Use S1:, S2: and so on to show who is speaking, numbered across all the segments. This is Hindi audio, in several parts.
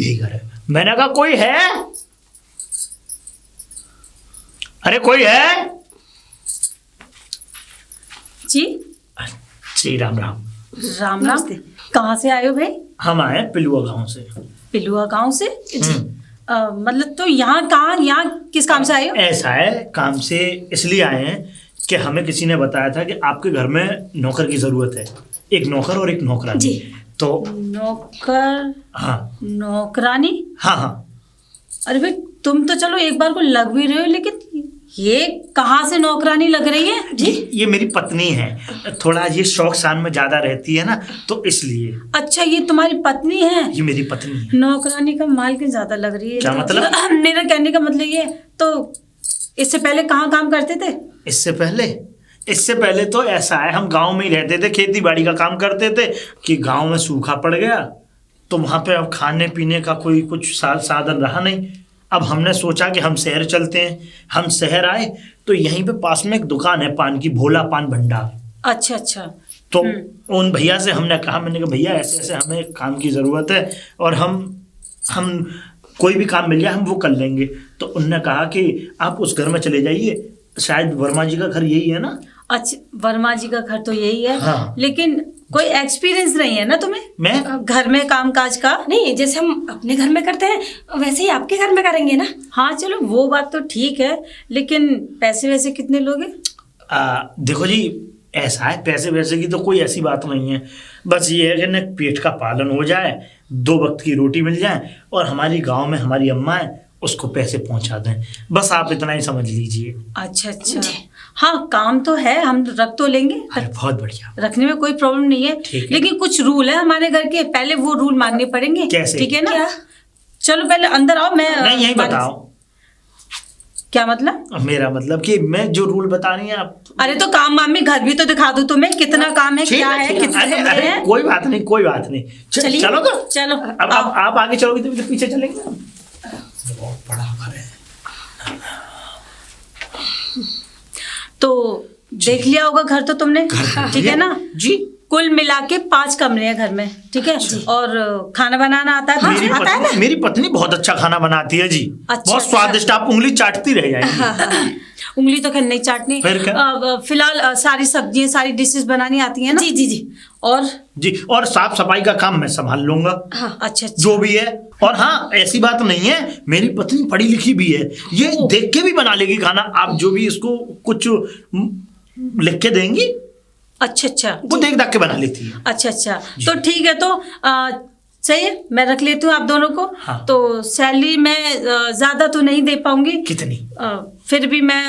S1: यही घर है। मैंने कहा कोई है? अरे कोई है
S2: जी?
S1: जी राम राम।
S2: राम राम। कहाँ से आए हो भाई?
S1: हम आए पिलुआ गांव से।
S2: पिलुआ गांव से? मतलब तो यहाँ कहाँ, यहाँ किस काम से आए हो?
S1: ऐसा है, काम से इसलिए आए हैं कि हमें किसी ने बताया था कि आपके घर में नौकर की जरूरत है, एक नौकर और एक नौकरानी
S2: जी।
S1: तो
S2: नौकर?
S1: हाँ
S2: नौकरानी?
S1: हाँ हाँ।
S2: अरे भाई तुम तो चलो एक बार को लग भी रहे हो, लेकिन ये कहाँ से नौकरानी लग रही है जी?
S1: ये मेरी पत्नी है, थोड़ा ये शौक शान में ज्यादा रहती है ना, तो इसलिए।
S2: अच्छा, ये तुम्हारी पत्नी है?
S1: ये मेरी पत्नी है।
S2: नौकरानी का माल की ज्यादा लग रही है।
S1: क्या मतलब?
S2: मेरा कहने का मतलब ये, तो इससे पहले कहाँ काम करते थे?
S1: इससे पहले तो ऐसा है, हम गांव में ही रहते थे, खेती बाड़ी का काम करते थे कि गांव में सूखा पड़ गया तो वहां पे अब खाने पीने का कोई कुछ साधन रहा नहीं। अब हमने सोचा कि हम शहर चलते हैं। हम शहर आए तो यहीं पे पास में एक दुकान है पान की, भोला पान भंडार।
S2: अच्छा अच्छा।
S1: तो उन भैया से हमने कहा, मैंने कहा भैया ऐसे ऐसे हमें एक काम की ज़रूरत है और हम कोई भी काम मिल जाए हम वो कर लेंगे। तो उनने कहा कि आप उस घर में चले जाइए, शायद वर्मा जी का घर यही है ना?
S2: अच्छा, वर्मा जी का घर तो यही है।
S1: हाँ।
S2: लेकिन कोई एक्सपीरियंस नहीं है ना तुम्हें?
S1: मैं
S2: घर में काम काज का?
S3: नहीं, जैसे हम अपने घर में करते हैं वैसे ही आपके घर में करेंगे ना।
S2: हाँ चलो वो बात तो ठीक है, लेकिन पैसे वैसे कितने लोगे?
S1: देखो जी, ऐसा है, पैसे वैसे की तो कोई ऐसी बात नहीं है, बस ये है कि न पेट का पालन हो जाए, 2 वक्त की रोटी मिल जाए और हमारी गांव में हमारी अम्मा है उसको पैसे पहुंचा दें, बस आप इतना ही समझ लीजिए।
S2: अच्छा अच्छा। हाँ काम तो है, हम रख तो लेंगे।
S1: अरे बहुत बढ़िया,
S2: रखने में कोई प्रॉब्लम नहीं है, लेकिन कुछ रूल है हमारे घर के, पहले वो रूल मानने पड़ेंगे।
S1: कैसे?
S2: ठीक है ना? क्या? चलो पहले अंदर आओ। मैं
S1: नहीं यही बताओ।
S2: क्या मतलब?
S1: मेरा मतलब कि मैं जो रूल बता रही हैं आप।
S2: अरे तो काम वाम में घर भी तो दिखा दो तुम्हें, कितना काम है, क्या है, कितने कमरे हैं।
S1: कोई बात नहीं, कोई बात नहीं, चलो तो
S2: चलो।
S1: अब आप आगे चलोगे तो पीछे चलेंगे। बहुत बड़ा घर है।
S2: तो देख लिया होगा घर तो तुमने, ठीक है ना
S1: जी?
S2: कुल मिला के 5 कमरे हैं घर में, ठीक है? और खाना बनाना आता है? आता है ना?
S1: मेरी पत्नी बहुत अच्छा खाना बनाती है जी।
S2: अच्छा,
S1: बहुत स्वादिष्ट, आप उंगली चाटती रह जाएंगी।
S2: उंगली तो खैर नहीं चाटनी। फिलहाल सारी सब्जियां, सारी डिशेस बनानी आती है ना?
S3: जी जी जी।
S2: और
S1: जी, और साफ सफाई का काम मैं संभाल लूंगा।
S2: हाँ, अच्छा
S1: जो भी है। और हाँ, ऐसी बात नहीं है, मेरी पत्नी पढ़ी लिखी भी है, ये देख के भी बना लेगी खाना। आप जो भी इसको कुछ लिख के देंगी, अच्छा अच्छा, वो देख के बना लेती है।
S2: अच्छा अच्छा, तो ठीक है, तो सही है, मैं रख लेती हूँ आप दोनों को।
S1: हाँ।
S2: तो सैलरी मैं ज्यादा तो नहीं दे पाऊंगी।
S1: कितनी?
S2: फिर भी मैं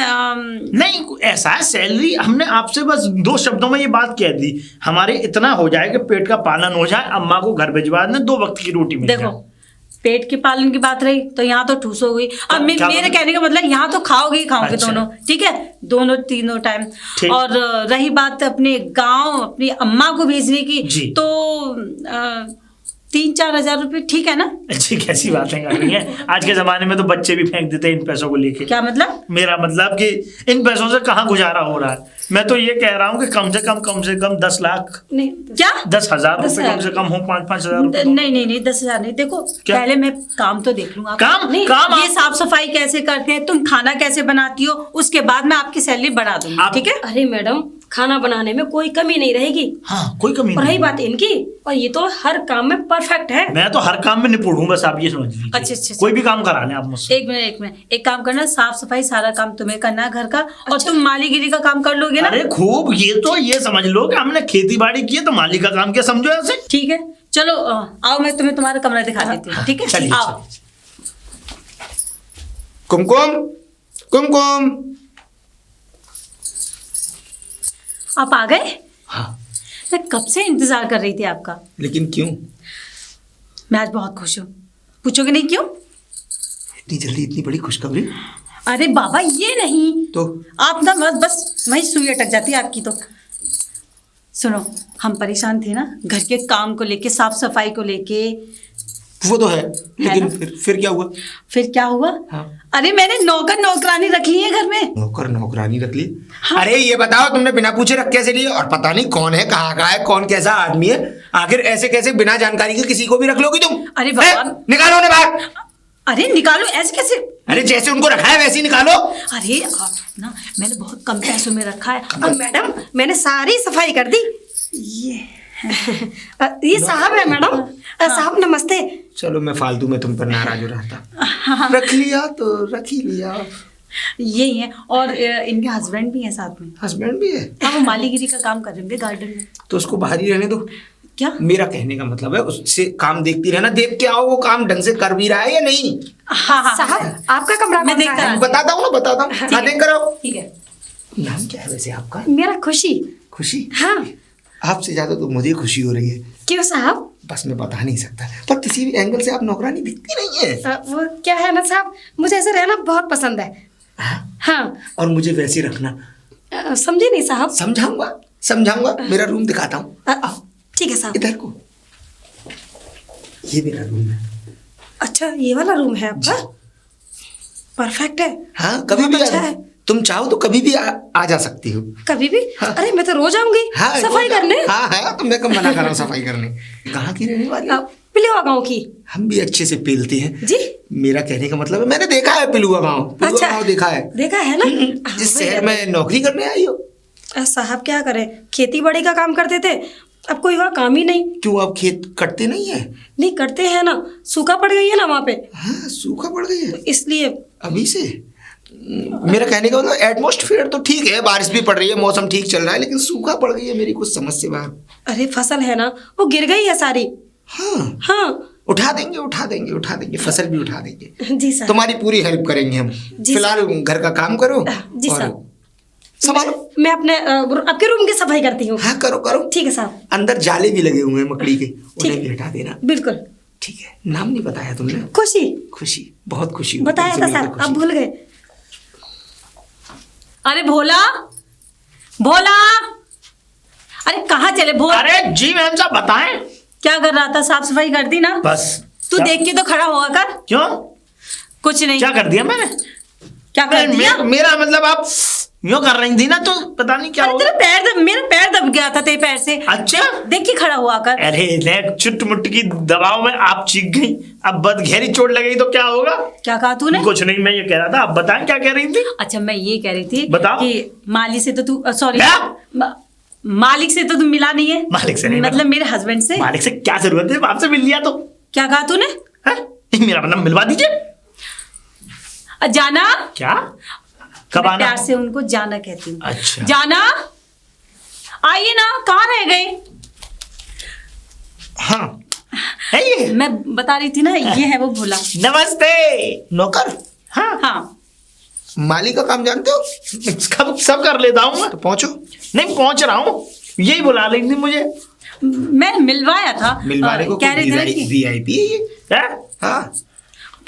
S1: नहीं, ऐसा है, सैलरी हमने आपसे बस 2 शब्दों में ये बात कह दी, हमारे इतना हो जाए कि पेट का पालन हो जाए, अम्मा को घर भिजवा दें, 2 वक्त की रोटी मिल जाए।
S2: देखो, पेट के पालन की बात रही तो यहाँ तो ठूस हो गई। अब मेरे कहने का मतलब यहाँ तो खाओगे ही खाओगे। अच्छा। दोनों ठीक है, दोनों तीनों टाइम। और रही बात अपने गांव अपनी अम्मा को भेजने की, तो 3-4 हजार रुपये ठीक है ना? अच्छी कैसी बातें कर रही हैं, आज के जमाने में तो बच्चे भी फेंक देते हैं इन पैसों को लेके। क्या मतलब? मेरा मतलब कि इन पैसों से कहाँ गुजारा हो रहा है। मैं तो ये कह रहा हूँ कि कम से कम 10 लाख नहीं, क्या 10,000 रुपए कम से कम हो, 5-5 हजार रुपए। नहीं 10,000 नहीं। देखो पहले मैं काम तो देख लूंगा। काम ये साफ सफाई कैसे करते हैं, तुम खाना कैसे बनाती हो, उसके बाद मैं आपकी सैलरी बढ़ा दूंगी, ठीक है?
S3: अरे मैडम, खाना बनाने में कोई कमी नहीं रहेगी।
S1: हाँ, कोई कमी नहीं।
S3: और रही बात इनकी, और ये तो हर काम में परफेक्ट है।
S1: मैं तो हर काम में निपुण हूँ, बस आप ये समझ लीजिए। अच्छा, कोई भी काम करा लें आप मुझसे। एक मिनट, एक काम करना, साफ सफाई सारा काम तुम्हें करना है घर का। और तुम मालीगिरी का काम कर लोगे ना? अरे खूब, ये समझ लो कि हमने खेती बाड़ी की है तो माली का काम क्या समझो ऐसे। ठीक है, चलो आओ, मैं तुम्हें तुम्हारा कमरा दिखा देती हूँ, ठीक है? आओ।
S4: कुमकुम,
S2: आप आ गए?
S1: हाँ।
S2: मैं कब से इंतजार कर रही थी आपका।
S4: लेकिन क्यों?
S2: मैं आज बहुत खुश हूँ। पूछोगे नहीं क्यों?
S4: इतनी जल्दी इतनी बड़ी खुशखबरी?
S2: अरे बाबा, ये नहीं
S4: तो
S2: आप ना बस वहीं सुई अटक जाती है आपकी। तो सुनो, हम परेशान थे ना घर के काम को लेके, साफ सफाई को लेके,
S4: वो तो है, लेकिन फिर क्या हुआ?
S3: फिर क्या हुआ?
S4: हाँ।
S3: अरे मैंने नौकर नौकरानी रख ली है घर में।
S4: नौकर नौकरानी रख ली? हाँ। अरे ये बताओ, तुमने बिना पूछे रख कैसे लिए? और पता नहीं कौन है, कहाँ का है, कौन कैसा आदमी है, आखिर ऐसे कैसे बिना जानकारी के किसी को भी रख लोगी तुम?
S3: अरे भगवान,
S4: निकालो उन्हें बाहर।
S3: अरे निकालो, ऐसे कैसे?
S4: अरे जैसे उनको रखा है वैसे ही निकालो।
S3: अरे आप ना, मैंने बहुत कम पैसों में रखा है। और मैडम, मैंने सारी सफाई कर दी। ये साहब है मैडम। साहब नमस्ते।
S4: चलो, मैं फालतू में तुम पर नाराज हो रहा था। रख लिया तो रख ही लिया।
S3: यही है, और इनके हस्बैंड भी हैं साथ में।
S4: हस्बैंड भी है?
S3: हाँ, वो मालीगिरी का काम कर रहे होंगे गार्डन में।
S4: तो उसको बाहर ही रहने दो।
S3: क्या?
S4: मेरा कहने का मतलब है उससे काम देखती रहना, देख के आओ वो काम ढंग से कर भी रहा है या नहीं।
S3: हाँ साहब, आपका कमरा
S4: मैं देखता हूँ, बताता हूँ ना, बताता हूँ। हाँ, देख कर आओ।
S3: ठीक है।
S4: नाम क्या है वैसे आपका?
S3: मेरा खुशी।
S4: खुशी?
S3: हाँ।
S4: आपसे ज्यादा तो मुझे खुशी हो रही है।
S3: क्यों साहब?
S4: बस मैं बता नहीं सकता, पर किसी भी एंगल से आप नौकरानी दिखती नहीं है।
S3: वो क्या है ना साहब, मुझे ऐसे रहना बहुत पसंद है। हाँ।
S4: और मुझे वैसे रखना।
S3: समझे नहीं साहब?
S4: समझाऊंगा समझाऊंगा। मेरा रूम दिखाता हूँ।
S3: ठीक है साहब।
S4: इधर को। ये मेरा रूम है।
S3: अच्छा, ये वाला रूम है आपका? परफेक्ट है।
S4: हाँ, कभी भी
S3: अच्छा है।
S4: तुम चाहो तो कभी भी आ जा सकती हो।
S3: कभी भी?
S4: हाँ।
S3: अरे मैं तो रोज आऊंगी।
S4: हाँ,
S3: सफाई करने।
S4: हाँ हाँ, तो मैं कब मना कर रहा हूँ सफाई करने। कहाँ की रहने वाली?
S3: पिलुआ गाँव की।
S4: हम भी अच्छे से पेलते हैं
S3: जी।
S4: मेरा कहने का मतलब है, मैंने देखा है पिलुआ गाँव। पिलुआ
S3: अच्छा,
S4: गाँव देखा है।
S3: देखा है ना?
S4: जिस शहर में नौकरी करने आई हो।
S3: साहब क्या करें, खेती बाड़ी का काम करते थे, अब कोई वहाँ काम ही नहीं।
S4: क्यों, आप खेत कटते नहीं है?
S3: नहीं करते हैं ना, सूखा पड़ गई है ना वहाँ पे।
S4: हाँ, सूखा पड़ गई है
S3: इसलिए।
S4: अभी से? मेरा कहने का मतलब एटमॉस्फेयर तो ठीक है, बारिश भी पड़ रही है, मौसम ठीक चल रहा है, लेकिन सूखा पड़ गई है मेरी कुछ समझ से बाहर।
S3: अरे फसल है ना, वो गिर गई है सारी।
S4: हाँ
S3: हाँ।
S4: उठा देंगे उठा देंगे उठा देंगे, फसल भी उठा देंगे।
S3: जी सर।
S4: तुम्हारी पूरी हेल्प करेंगे हम। फिलहाल घर का काम करो।
S3: जी सर।
S4: संभालो।
S3: मैं अपने आपके रूम की सफाई करती हूँ।
S4: हाँ, करो करो।
S3: ठीक है साहब।
S4: अंदर जाले भी लगे हुए हैं मकड़ी के, उन्हें भी हटा देना।
S3: बिल्कुल।
S4: ठीक है। नाम नहीं बताया तुमने?
S3: खुशी।
S4: खुशी, बहुत खुशी हुई
S3: बताया था सर, आप भूल गए। अरे भोला, भोला, अरे कहाँ चले भोला?
S1: अरे जी मैम साहब बताएं।
S3: क्या कर रहा था? साफ सफाई कर दी ना?
S1: बस।
S3: तू देख के तो खड़ा हुआ कर।
S1: क्यों?
S3: कुछ नहीं।
S1: क्या कर दिया मैंने?
S3: क्या कर दिया?
S1: मेरा मतलब आप यूं कर रही थी ना, तो पता नहीं क्या
S3: अरे तेरा पैर मेरा पैर दब गया था तेरे पैर से।
S1: अच्छा,
S3: देख के खड़ा हुआ कर।
S1: अरे चुट मुट की दबाव में आप चीख गई, अब बद गहरी चोट लगेगी तो क्या होगा?
S3: क्या कहा तूने?
S1: कुछ नहीं, मैं ये कह रहा था, आप बताएं क्या कह रही थी?
S3: अच्छा, मैं ये कह रही थी
S1: बताओ।
S3: कि माली से तो तू सॉरी,
S1: क्या?
S3: मालिक से तो तुम मिला नहीं है।
S1: मालिक से नहीं
S3: मतलब मेरे हस्बैंड से।
S1: मालिक से क्या जरूरत है, आपसे मिल लिया तो।
S3: क्या कहा तूने?
S1: मेरा मतलब मिलवा दीजिए।
S3: जाना।
S1: क्या? कब आना?
S3: प्यार से उनको जाना कहती हूँ।
S1: अच्छा।
S3: जाना, आइए ना, कहाँ रह गए?
S1: हाँ है ये।
S3: मैं बता रही थी ना, ये है वो भोला।
S1: नमस्ते।
S4: नौकर?
S1: हाँ
S3: हाँ।
S4: माली का काम जानते हो?
S1: सब कर लेता हूँ मैं।
S4: तो पहुंचो।
S1: नहीं पहुंच रहा हूँ, यही बुला रही थी मुझे।
S3: मैं मिलवाया था।
S4: मिलवाने को
S3: कह रहे थे ना कि
S4: VIP है ये?
S1: है?
S4: हाँ।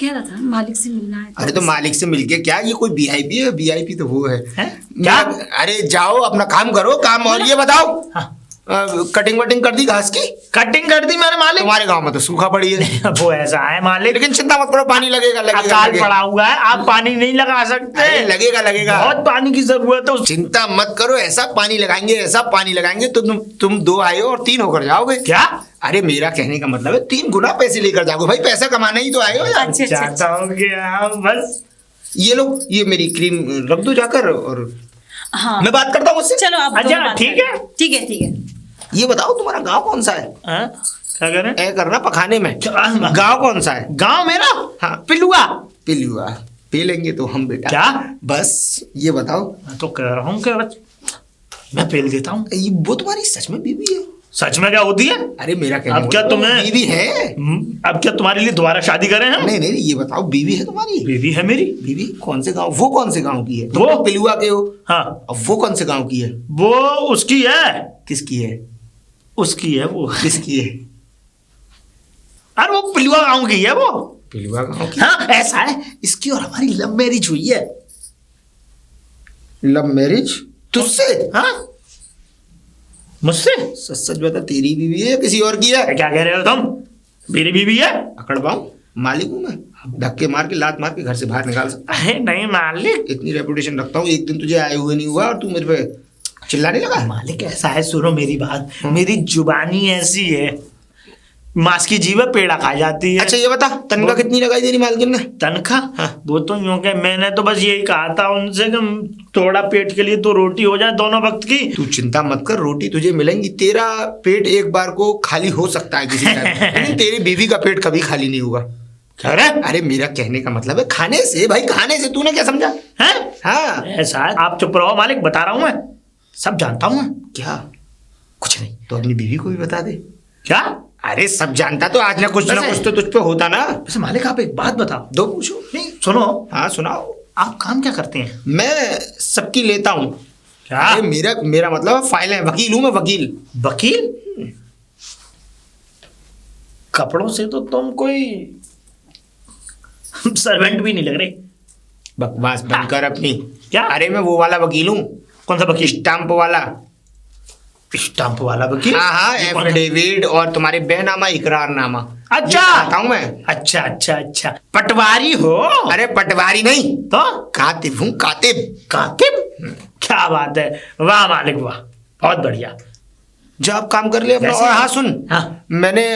S3: कह रहा था मालिक से मिलना है।
S4: अरे तो मालिक से मिलके क्या, ये कोई VIP है? VIP तो वो है।
S1: क्या?
S4: अरे जाओ अपना काम करो, काम। और ये बताओ,
S1: हाँ।
S4: कटिंग वटिंग कर दी घास की?
S1: कटिंग कर दी मैंने मालिक।
S4: तुम्हारे गांव में तो सूखा पड़ी है।
S1: वो ऐसा है मालिक,
S4: लेकिन चिंता मत करो, पानी लगेगा
S1: अकाल पड़ा हुआ है, आप पानी नहीं लगा सकते।
S4: अरे लगेगा लगेगा,
S1: बहुत पानी की जरूरत है।
S4: चिंता मत करो, ऐसा पानी लगाएंगे ऐसा पानी लगाएंगे तो तुम 2 आए हो और 3 होकर जाओगे।
S1: क्या?
S4: अरे मेरा कहने का मतलब है 3 गुना पैसे लेकर जाओगे भाई, पैसा कमाना ही तो आए हो यार।
S3: अच्छा,
S1: चाहता हूँ कि आप बस
S4: ये लो, ये मेरी क्रीम रख दो जाकर, और
S3: हाँ।
S4: मैं बात करता हूँ उससे।
S3: चलो आप
S1: अच्छा ठीक है।
S3: ठीक है ठीक है।
S4: ये बताओ तुम्हारा गांव कौन सा है?
S1: क्या करें?
S4: ऐ करना पखाने में।
S1: गाँव
S4: गांव कौन सा है?
S1: गाँव मेरा
S4: हाँ।
S1: पिलुआ।
S4: पिलुआ। पी लेंगे तो हम बेटा।
S1: क्या?
S4: बस ये बताओ।
S1: मैं तो कह रहा हूँ कि बस मैं पेल देता हूँ।
S4: ये वो तुम्हारी सच में बीवी है?
S1: सच में क्या होती है?
S4: अरे मेरा कहना
S1: अब क्या तुम्हें
S4: बीवी है?
S1: अब क्या तुम्हारे लिए दोबारा शादी करें हम?
S4: नहीं नहीं, ये बताओ बीवी है तुम्हारी?
S1: बीवी है मेरी।
S4: बीवी कौन से गांव? वो कौन से गांव की है?
S1: वो
S4: तुम पिलुआ के हो।
S1: हाँ।
S4: अब वो कौन से गांव की है?
S1: वो उसकी है।
S4: किसकी है?
S1: उसकी है वो।
S4: किसकी है?
S1: अरे वो पिलुआ गाँव की है वो।
S4: पिलुआ गांव की?
S1: हाँ ऐसा है, इसकी और हमारी लव मैरिज हुई है।
S4: Love marriage? तुझसे?
S1: हाँ मुझसे।
S4: सच सच बता, तेरी बीवी है या किसी और की है?
S1: क्या कह रहे हो तुम? मेरी बीवी है।
S4: अकड़ पाऊं, मालिक हूँ मैं, धक्के मार के लात मार के घर से बाहर निकाल सकता।
S1: अरे नहीं मालिक,
S4: इतनी रेपुटेशन रखता हूँ, एक दिन तुझे आए हुए नहीं हुआ और तू मेरे पे चिल्लाने लगा।
S1: मालिक ऐसा है, सुनो मेरी बात, मेरी जुबानी ऐसी है, मांस की जीभ पेड़ा खा जाती है।
S4: अच्छा ये बता, तनख्वाह कितनी लगाई तेरी मालकिन ने?
S1: तनख्वाह?
S4: हाँ।
S1: वो तो यूं के मैंने तो बस यही कहा था उनसे कि थोड़ा पेट के लिए तो रोटी हो जाए दोनों वक्त की।
S4: तू चिंता मत कर, रोटी तुझे मिलेंगी, तेरा पेट एक बार को खाली हो सकता है किसी टाइम, लेकिन तेरी बीवी का पेट कभी खाली नहीं होगा। अरे मेरा कहने का मतलब है खाने से भाई, खाने से। तूने क्या समझा
S1: है?
S4: हाँ
S1: ऐसा है, आप चुप रहो मालिक, बता रहा हूँ मैं, सब जानता हूँ मैं।
S4: क्या?
S1: कुछ नहीं।
S4: तो अपनी बीवी को भी बता दे।
S1: क्या?
S4: अरे सब जानता तो आज ना कुछ तो तुझ पे होता ना।
S1: वैसे मालिक आप एक बात बताओ।
S4: दो पूछो।
S1: नहीं सुनो,
S4: हाँ सुनाओ।
S1: आप काम क्या करते हैं?
S4: मैं सबकी लेता हूँ।
S1: क्या?
S4: अरे मेरा मतलब फाइल है, वकील हूँ मैं, वकील।
S1: वकील? कपड़ों से तो तुम कोई सर्वेंट भी नहीं लग रहे।
S4: बकवास बंद कर अपनी।
S1: क्या?
S4: अरे मैं वो वाला वकील हूँ।
S1: कौन सा वकील?
S4: स्टाम्प वाला।
S1: स्टाम्प वाला वकील?
S4: हाँ हाँ, एफिडेविट और तुम्हारे बेनामा इकरारनामा।
S1: अच्छा
S4: आता हूँ मैं।
S1: अच्छा अच्छा अच्छा, पटवारी हो?
S4: अरे पटवारी नहीं
S1: तो
S4: कातिब हूँ, कातिब।
S1: कातिब? क्या बात है, वाह मालिक वाह, बहुत बढ़िया।
S4: जब काम कर ले अपना।
S1: वैसे-
S4: और हाँ सुन,
S1: हाँ।
S4: मैंने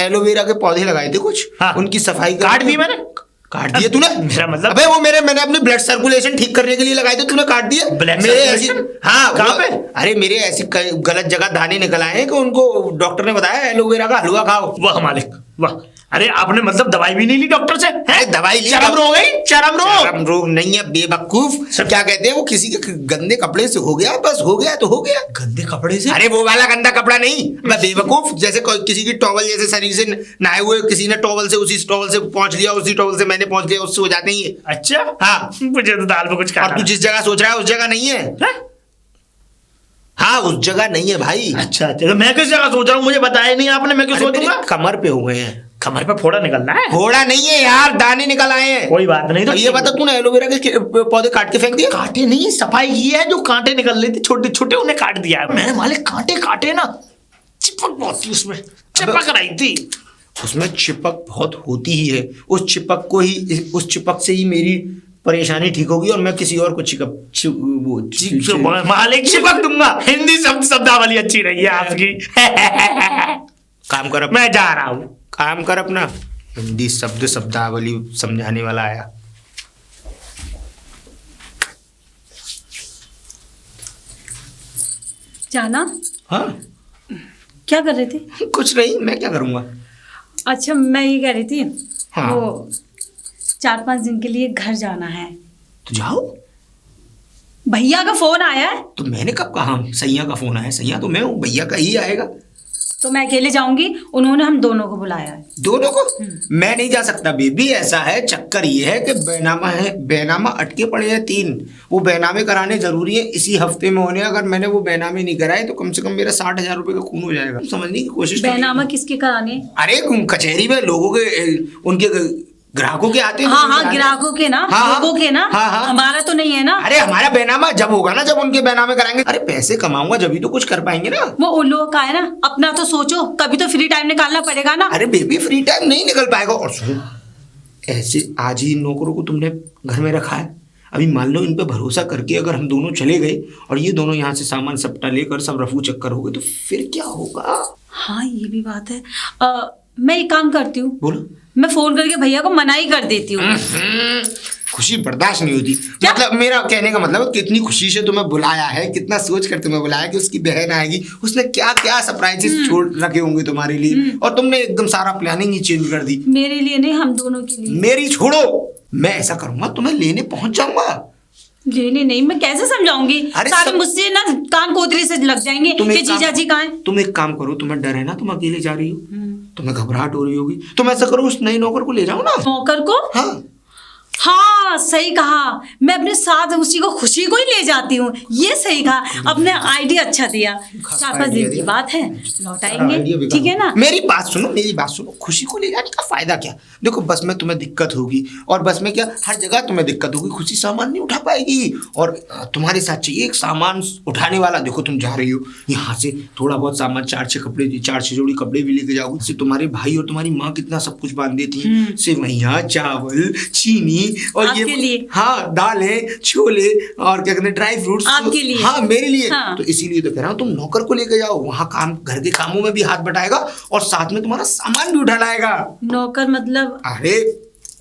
S4: एलोवेरा के पौधे लगाए थे कुछ।
S1: हाँ।
S4: उनकी सफाई
S1: काट दिए मैंने?
S4: काट दिए तूने?
S1: मेरा मतलब-
S4: अबे वो मैंने अपनी ब्लड सर्कुलेशन ठीक करने के लिए लगाए थे, तूने काट दिए।
S1: Blood
S4: मेरे ऐसी
S1: circulation?
S4: हाँ
S1: कहाँ पे?
S4: अरे मेरे ऐसी गलत जगह दाने निकल आए हैं कि उनको डॉक्टर ने बताया एलोवेरा का हलवा खाओ।
S1: वाह मालिक वाह। अरे आपने मतलब दवाई भी नहीं ली डॉक्टर से?
S4: अरे दवाई ली।
S1: चरम रोग है, चरम रोग।
S4: चरम रोग नहीं है बेवकूफ। क्या कहते हैं वो, किसी के गंदे कपड़े से हो गया, बस हो गया तो हो गया।
S1: गंदे कपड़े से?
S4: अरे वो वाला गंदा कपड़ा नहीं, मैं बेवकूफ। जैसे किसी की टॉवल, जैसे शरीर से नहाए हुए किसी ने टॉवल से, उसी टॉवल से पहुंच लिया, उसी टॉवल से मैंने पहुंच लिया, उससे हो जाते ही है।
S1: अच्छा
S4: हाँ।
S1: मुझे तो दाल में कुछ
S4: और
S1: खाना
S4: तू जिस जगह सोच रहा है उस जगह नहीं है।
S1: है?
S4: हाँ उस जगह नहीं है भाई।
S1: अच्छा अच्छा, तो मैं किस जगह सोच रहा हूँ, मुझे बताया नहीं आपने, मैं क्यों
S4: अरे
S1: सोचूंगा?
S4: मेरे कमर पे हो गए हैं।
S1: कमर पे फोड़ा निकलना है?
S4: घोड़ा नहीं है यार, दाने निकल आए हैं।
S1: कोई बात नहीं। तो
S4: ये बता, तूने एलोवेरा के पौधे काट के फेंक दिए?
S1: कांटे नहीं, सफाई की है, जो कांटे निकल रहे थे छोटे छोटे उन्हें काट दिया है मैंने मालिक। कांटे काटे ना, चिपक बहुत थी उसमें, चिपक रही थी।
S4: उसमें चिपक बहुत होती ही है, उस चिपक से ही मेरी परेशानी ठीक होगी और मैं किसी और को
S1: मालिक चिपक दूंगा। हिंदी शब्दावली अच्छी रही है आपकी।
S4: काम कर
S1: मैं जा रहा हूँ।
S4: काम कर अपना। हिंदी शब्दावली समझाने वाला आया।
S3: जाना,
S4: हाँ
S3: क्या कर रहे थे?
S4: कुछ नहीं, मैं क्या करूँगा।
S3: अच्छा मैं ये कह रही थी,
S4: हाँ।
S3: वो 4-5 दिन के लिए घर जाना है।
S4: तो जाओ।
S3: भैया का फोन आया है।
S4: तो मैंने कब कहा सैया का फोन आया? सैया तो मैं हूँ, भैया का ही आएगा।
S3: तो मैं अकेले जाऊंगी, उन्होंने हम दोनों को बुलाया है।
S4: दोनों को? मैं नहीं जा सकता बेबी, ऐसा है, चक्कर ये है कि बैनामा अटके पड़े हैं 3, वो बैनामे कराने जरूरी है इसी हफ्ते में होने। अगर मैंने वो बैनामे नहीं कराए तो कम से कम मेरा 60,000 रुपए का खून हो जाएगा। समझने की कोशिश।
S3: बैनामा किसके कराने?
S4: अरे कचहरी में लोगों के, उनके ग्राहकों के आते हैं।
S3: हाँ ग्राहकों के ना, लोगों के ना।
S4: हाँ।
S3: हमारा तो नहीं है ना।
S4: अरे हमारा बैनामा जब होगा ना, जब उनके बैनामे कराएंगे। अरे पैसे कमाऊंगा जब ही तो कुछ कर पाएंगे ना।
S3: वो उन लोगों का है ना, अपना तो सोचो, कभी तो फ्री टाइम निकालना पड़ेगा ना।
S4: अरे बेबी फ्री टाइम नहीं निकल पाएगा। और सुनो, ऐसे आज ही इन नौकरों को तुमने घर में रखा है, अभी मान लो इन पे भरोसा करके अगर हम दोनों चले गए और ये दोनों यहाँ से सामान सपटा लेकर सब रफू चक्कर हो गए तो फिर क्या होगा?
S3: हाँ ये भी बात है। मैं एक काम करती हूँ,
S4: बोलो।
S3: मैं फोन करके भैया को मना ही कर देती हूँ।
S4: खुशी बर्दाश्त नहीं होती।
S3: क्या?
S4: मतलब मेरा कहने का मतलब कितनी खुशी से तुम्हें बुलाया है, कितना सोच कर तुम्हें बुलाया कि उसकी बहन आएगी, उसने क्या क्या सरप्राइजेस छोड़ रखे होंगे तुम्हारे लिए, और तुमने एकदम सारा प्लानिंग ही चेंज कर दी।
S3: मेरे लिए नहीं, हम दोनों के लिए।
S4: मेरी छोड़ो, मैं ऐसा करूंगा तुम्हें लेने पहुंच जाऊंगा।
S3: लेने नहीं, मैं कैसे समझाऊंगी?
S4: अरे
S3: सारे मुझसे ना कान कोतरी से लग जाएंगे कि जीजा जी कहाँ हैं।
S4: तुम एक काम करो, तुम्हें डर है ना, तुम अकेले जा रही हो, तुम्हें घबराहट हो रही होगी, तुम ऐसा करो उस नई नौकर को ले जाओ ना।
S3: नौकर को?
S4: हाँ
S3: हाँ सही कहा, मैं अपने साथ उसी को खुशी को ही ले जाती हूँ। ये सही कहा, अपने आइडिया अच्छा दिया। 4-5 दिन की बात है, लौट आएंगे, ठीक है ना।
S4: मेरी बात सुनो, खुशी को ले जाने का फायदा क्या? देखो बस में तुम्हें दिक्कत होगी, और बस में क्या हर जगह तुम्हें दिक्कत होगी, खुशी सामान नहीं उठा पाएगी। और तुम्हारे साथ चाहिए एक सामान उठाने वाला। देखो तुम जा रही हो यहाँ से, थोड़ा बहुत सामान 4-6 जोड़ी कपड़े भी लेके जाओगे। इससे तुम्हारे भाई और तुम्हारी माँ कितना सब कुछ बांध देती है, सेवैयाँ, चावल, चीनी और
S3: आपके
S4: ये
S3: लिए।
S4: हाँ दालें, छोले और क्या कहते हैं ड्राई फ्रूट्स
S3: आपके लिए।
S4: हाँ मेरे लिए।
S3: हाँ।
S4: तो इसीलिए तो कह रहा हूँ तुम नौकर को लेके जाओ, वहाँ काम घर के कामों में भी हाथ बटाएगा और साथ में तुम्हारा सामान भी उठा लाएगा।
S3: नौकर मतलब?
S4: अरे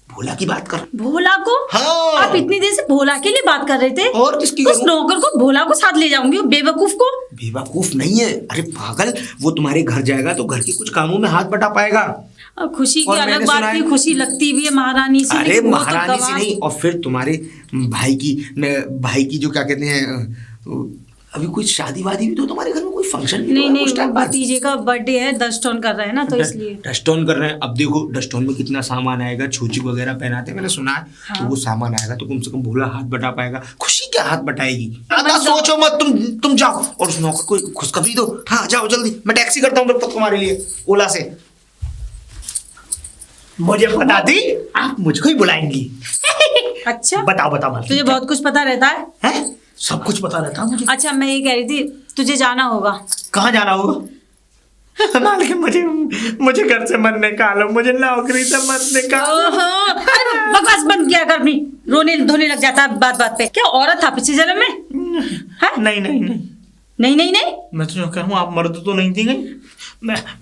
S4: भोला की बात कर।
S3: भोला को?
S4: हाँ।
S3: आप इतनी देर से भोला के लिए बात कर रहे थे।
S4: और किसकी
S3: उस
S4: करूं?
S3: नौकर को, भोला को साथ ले जाऊंगी, बेवकूफ को।
S4: बेवकूफ नहीं है, अरे पागल, वो तुम्हारे घर जाएगा तो घर के कुछ कामों में हाथ बटा पाएगा।
S3: खुशी की
S4: और
S3: अलग
S4: मैंने
S3: बात
S4: सुना
S3: की,
S4: है-
S3: खुशी लगती भी है महारानी से।
S4: अरे
S3: लेकिन वो तो
S4: महारानी से
S3: गवाह-
S4: नहीं, और फिर तुम्हारे भाई की जो क्या कहते हैं, अभी कोई शादी वादी भी तो तुम्हारे घर में कोई फंक्शन भी
S3: नहीं
S4: तो है कुछ टाइम बाद।
S3: भतीजे का बर्थडे है, डस्टोन कर रहे हैं ना, तो इसलिए।
S4: डस्टोन कर रहे हैं। अब देखो डस्टोन में कितना सामान आएगा, छूची वगैरह पहनाते हैं, मैंने सुना है।
S3: हाँ।
S4: तो वो सामान आएगा तो कम से कम भोला हाथ बटा पाएगा। खुशी क्या हाथ बटाएगी? ज्यादा सोचो मत, तुम जाओ और उस नौकर को खुशखबरी दो। हाँ जाओ जल्दी, मैं टैक्सी करता हूँ तब तक तुम्हारे लिए ओला से।
S1: मुझे पता थी आप मुझको ही बुलाएंगी।
S3: अच्छा,
S1: बताओ मालकिन।
S3: तुझे बहुत कुछ पता रहता है।
S1: हैं? सब कुछ पता रहता है मुझे।
S3: अच्छा मैं ये कह रही थी, तुझे जाना होगा।
S1: कहाँ जाना होगा? मालकिन मुझे घर से मत निकालो, मुझे नौकरी से मत निकालो।
S3: ओहो, अरे बकवास बंद किया कर अपनी, रोने धोने लग जाता है बात बात पे। क्या औरत था पिछले जन्म में? हैं?
S1: नहीं नहीं नहीं,
S3: नहीं नहीं नहीं।
S1: मैं तो जो कहूँ आप मर्द तो नहीं थी गई।